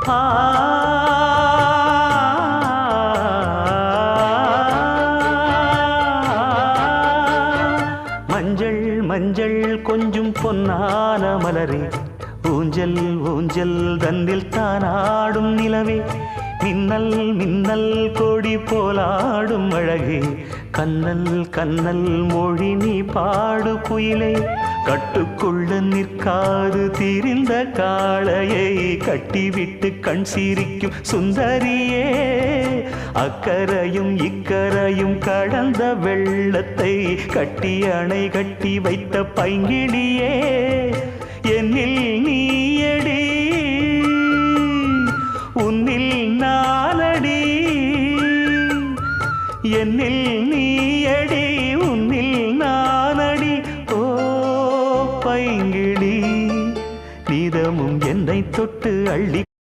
ஆ மஞ்சள் மஞ்சள் கொஞ்சம் பொன்னான மலரே, ஊஞ்சல் ஊஞ்சல் தன்னில் தானாடும் நிலவே, மின்னல் மின்னல் கொடி போலாடும் அழகே, கண்ணல் கண்ணல் மொழி நீ பாடு குயிலே, கட்டுக்குள்ள நிற்காது திரிந்த காளையை கட்டிவிட்டு கண் சிரிக்கும் சுந்தரியே, அக்கரையும் இக்கரையும் கடந்த வெள்ளத்தை கட்டி அணை கட்டி வைத்த பைங்கிளியே, என்னில் நீயடி உன்னில் நானடி, என்னில் நீயடி உன்னில் நானடி. ஓ பைங்கிளி, நீதமும் என்னை தொட்டு அள்ளி